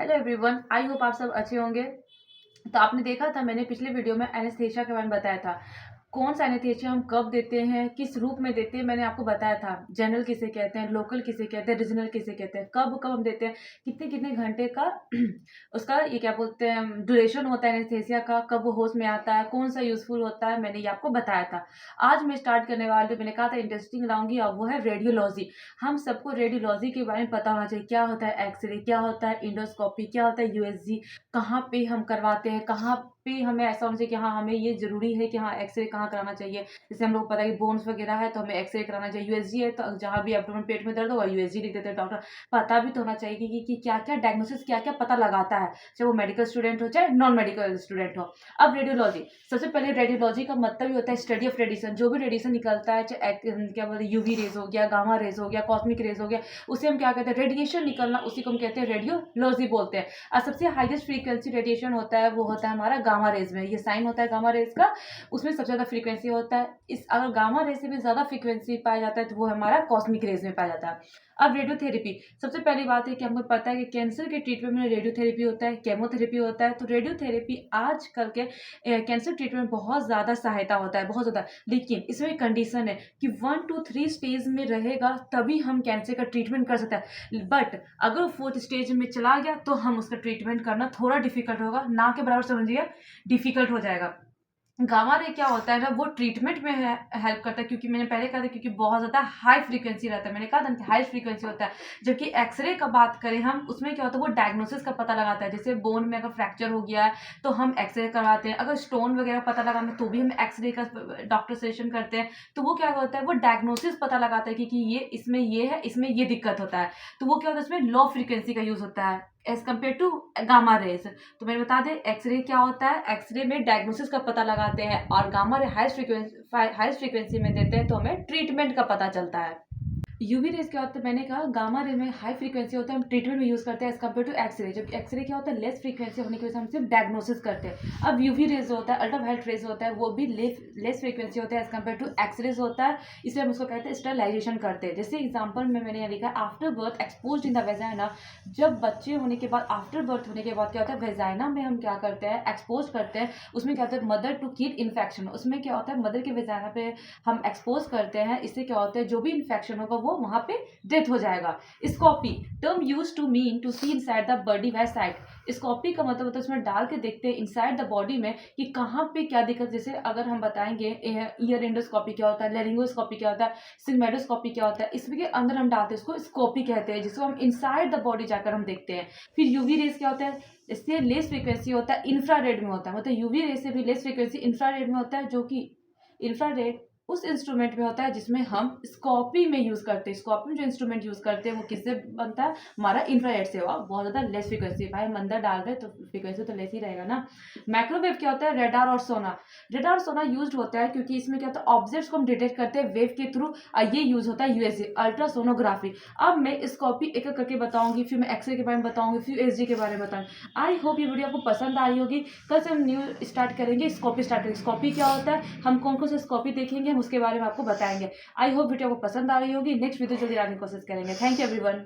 Hello everyone, I hope आप सब अच्छे होंगे। तो आपने देखा था मैंने पिछले वीडियो में एनेस्थेसिया के बारे में बताया था। कौन सा एनेस्थेसिया हम कब देते हैं, किस रूप में देते हैं, मैंने आपको बताया था। जनरल किसे कहते हैं, लोकल किसे कहते हैं, रीजनल किसे कहते हैं, कब कब हम देते हैं, कितने कितने घंटे का उसका ये क्या बोलते हैं ड्यूरेशन होता है एनेस्थेसिया का, कब वो होश में आता है, कौन सा यूजफुल होता है, मैंने ये आपको बताया था। आज मैं स्टार्ट करने वाली हूँ, मैंने कहा था इंटरेस्टिंग लाऊंगी, और वो है रेडियोलॉजी। हम सबको रेडियोलॉजी के बारे में पता होना चाहिए। क्या होता है एक्सरे, क्या होता है इंडोस्कोपी, क्या होता है यूएसजी, कहाँ पे हम करवाते हैं, कहाँ पे हमें ऐसा होना चाहिए कि हाँ हमें ये जरूरी है कि हाँ एक्सरे कहाँ कराना चाहिए। जैसे हम लोग पता है कि बोन्स वगैरह है तो हमें एक्सरे कराना चाहिए। यूएसजी है तो जहाँ भी एब्डोमेन पेट में दर्द होगा यूएसजी लिख देते हैं डॉक्टर। पता भी तो होना चाहिए कि क्या क्या डायग्नोसिस, क्या क्या पता लगाता है, चाहे वो मेडिकल स्टूडेंट हो चाहे नॉन मेडिकल स्टूडेंट हो। अब रेडियोलॉजी, सबसे पहले रेडियोलॉजी का मतलब ही होता है स्टडी ऑफ रेडिएशन। जो भी रेडिएशन निकलता है, चाहे क्या बोलते हैं यूवी रेज हो गया, गामा रेज हो गया, कॉस्मिक रेज हो गया, उसे हम क्या कहते हैं रेडिएशन निकलना, उसी को हम कहते हैं रेडियोलॉजी बोलते हैं। और सबसे हाईएस्ट फ्रीक्वेंसी रेडिएशन होता है वो होता है हमारा गामा रेज में। ये साइन होता है गामा रेज का, उसमें सबसे ज्यादा फ्रीक्वेंसी होता है। इस अगर गामा रेज से भी ज्यादा फ्रीक्वेंसी पाया जाता है तो वो हमारा कॉस्मिक रेज में पाया जाता है। अब रेडियोथेरेपी, सबसे पहली बात है कि हमको पता है कि कैंसर के ट्रीटमेंट में रेडियोथेरेपी होता है, केमोथेरेपी होता है। तो रेडियोथेरेपी आजकल के कैंसर ट्रीटमेंट में बहुत ज्यादा सहायता होता है, बहुत ज्यादा। लेकिन इसमें कंडीशन है कि 1 to 3 स्टेज में रहेगा तभी हम कैंसर का ट्रीटमेंट कर सकते हैं। बट अगर 4th स्टेज में चला गया तो हम उसका ट्रीटमेंट करना थोड़ा डिफिकल्ट होगा, ना के बराबर समझिए, डिफिकल्ट हो जाएगा। गामा रे क्या होता है ना, वो ट्रीटमेंट में हेल्प करता है, क्योंकि मैंने पहले कहा था क्योंकि बहुत ज़्यादा हाई फ्रीक्वेंसी रहता है। मैंने कहा था हाई फ्रीक्वेंसी होता है। जबकि एक्सरे का बात करें हम, उसमें क्या होता है वो डायग्नोसिस का पता लगाता है। जैसे बोन में अगर फ्रैक्चर हो गया है तो हम एक्सरे करवाते हैं। अगर स्टोन वगैरह पता लगाना है तो भी हम एक्सरे का डॉक्टर सेशन करते हैं। तो वो क्या होता है, वो डायग्नोसिस पता लगाता है कि ये इसमें ये है, इसमें ये दिक्कत होता है। तो वो क्या होता है, इसमें लो फ्रीक्वेंसी का यूज होता है as compare to gamma rays. तो मैंने बता दें एक्सरे क्या होता है, एक्सरे में डायग्नोसिस का पता लगाते हैं, और गामा रे हाई फ्रीक्वेंसी में देते हैं तो हमें ट्रीटमेंट का पता चलता है। यूवी रेज क्या होता है, मैंने कहा गामा रे में हाई फ्रीक्वेंसी होता है, हम ट्रीटमेंट में यूज करते हैं एज कम्पेयर टू एक्सरे। जब एक्सरे क्या होता है लेस फ्रीक्वेंसी होने की वजह से हम सिर्फ डायग्नोसिस करते हैं। अब यूवी रेज होता है, अल्ट्रावायलेट रेज होता है, वो भी लेस फ्रीक्वेंसी होता है एज कम्पेयर टू एक्सरेज होता है, इसलिए हम उसको कहते हैं स्टरलाइजेशन करते हैं। जैसे एग्जाम्पल में मैंने यहाँ लिखा है after birth expose in the vagina. जब बच्चे होने के बाद, आफ्टर बर्थ होने के बाद क्या होता है, वेजाइना में हम क्या करते हैं एक्सपोज करते हैं। उसमें क्या होता है मदर टू किड इन्फेक्शन, उसमें क्या होता है मदर के वेजाइना पे हम एक्सपोज करते हैं। इससे क्या होता है जो भी इन्फेक्शन होगा वो वहाँ पे डेथ हो जाएगा। Scopy, term use to mean to see inside the body by sight. Scopy का मतलब होता है उसमें डाल के देखते हैं इनसाइड द बॉडी में कि कहाँ पे क्या दिक्कत। जैसे अगर हम बताएंगे ईयर एंडोस्कोपी क्या होता है, लेरिंगोस्कोपी क्या होता है, सिग्मेडोस्कोपी क्या होता है, इसमें के अंदर हम डालते हैं, इसको स्कोपी कहते हैं, जिसको हम इनसाइड द बॉडी जाकर हम देखते हैं। फिर यूवी रेज क्या होता है, इससे लेस फ्रीक्वेंसी होता है, इंफ्रारेड में होता है। मतलब यूवी रेज से भी लेस फ्रीक्वेंसी इंफ्रारेड में होता है, जो कि इंफ्रारेड उस इंस्ट्रूमेंट में होता है जिसमें हम स्कोपी में यूज करते हैं। स्कोपी में जो इंस्ट्रूमेंट यूज करते हैं वो किससे बनता है, हमारा इंफ्रारेड से हुआ, बहुत ज्यादा लेस फ्रीक्वेंसी। भाई हम अंदर डाल रहे तो फ्रीक्वेंसी तो लेस ही रहेगा ना। माइक्रोवेव क्या होता है, रेडार और सोना। रेडार और सोना यूज होता है क्योंकि इसमें क्या होता है ऑब्जेक्ट्स को हम डिटेक्ट करते हैं वेव के थ्रू। ये यूज होता है यूएसजी, अल्ट्रासोनोग्राफी। अब मैं स्कोपी एक एक करके बताऊंगी, फिर मैं एक्सरे के बारे में बताऊंगी, फिर यूएसजी के बारे में बताऊंगी। आई होप ये वीडियो आपको पसंद आ रही होगी। कल से हम न्यू स्टार्ट करेंगे, स्कोपी स्टार्ट करेंगे। स्कोपी क्या होता है, हम कौन कौन से स्कोपी देखेंगे, हम उसके बारे में आपको बताएंगे। आई होप वीडियो आपको पसंद आ रही होगी। नेक्स्ट वीडियो जल्दी लाने की कोशिश करेंगे। Thank you everyone.